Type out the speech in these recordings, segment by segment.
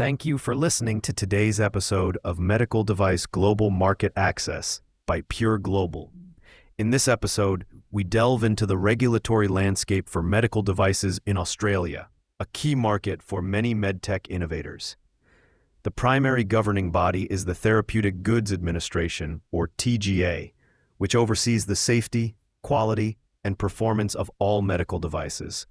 Thank you for listening to today's episode of Medical Device Global Market Access by Pure Global. In this episode, we delve into the regulatory landscape for medical devices in Australia, a key market for many medtech innovators. The primary governing body is the Therapeutic Goods Administration, or TGA, which oversees the safety, quality, and performance of all medical devices.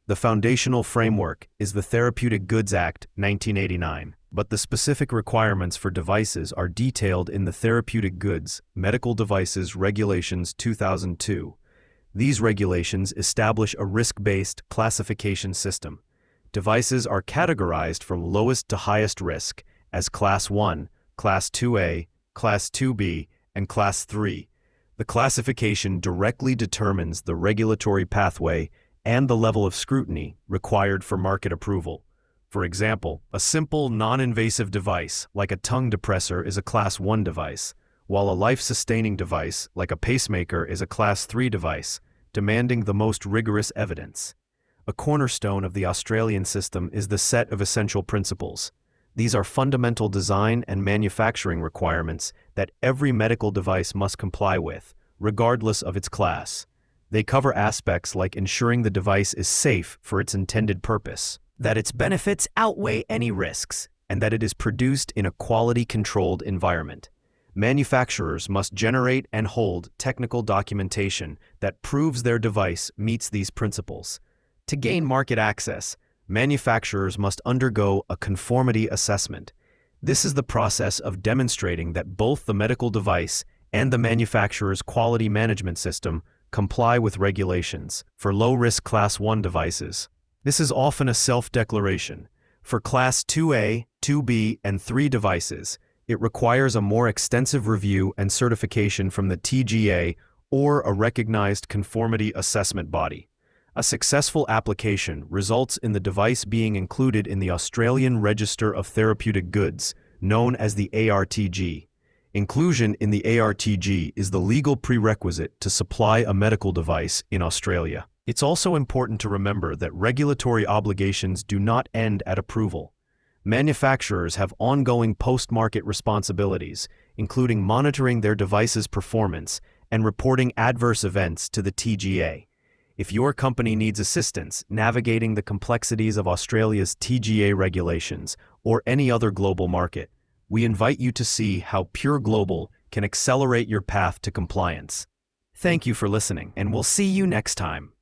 The foundational framework is the Therapeutic Goods Act 1989, but the specific requirements for devices are detailed in the Therapeutic Goods Medical Devices Regulations 2002. These regulations establish a risk-based classification system. Devices are categorized from lowest to highest risk as Class 1, Class 2A, Class 2B, and Class 3. The classification directly determines the regulatory pathway and the level of scrutiny required for market approval. For example, a simple non-invasive device like a tongue depressor is a Class 1 device, while a life-sustaining device like a pacemaker is a Class 3 device, demanding the most rigorous evidence. A cornerstone of the Australian system is the set of essential principles. These are fundamental design and manufacturing requirements that every medical device must comply with, regardless of its class. They cover aspects like ensuring the device is safe for its intended purpose, that its benefits outweigh any risks, and that it is produced in a quality-controlled environment. Manufacturers must generate and hold technical documentation that proves their device meets these principles. To gain market access, manufacturers must undergo a conformity assessment. This is the process of demonstrating that both the medical device and the manufacturer's quality management system comply with regulations. For low-risk Class 1 devices, this is often a self-declaration. For Class 2A, 2B, and 3 devices, it requires a more extensive review and certification from the TGA or a recognized conformity assessment body. A successful application results in the device being included in the Australian Register of Therapeutic Goods, known as the ARTG. Inclusion in the ARTG is the legal prerequisite to supply a medical device in Australia. It's also important to remember that regulatory obligations do not end at approval. Manufacturers have ongoing post-market responsibilities, including monitoring their device's performance and reporting adverse events to the TGA. If your company needs assistance navigating the complexities of Australia's TGA regulations or any other global market, we invite you to see how Pure Global can accelerate your path to compliance. Thank you for listening, and we'll see you next time.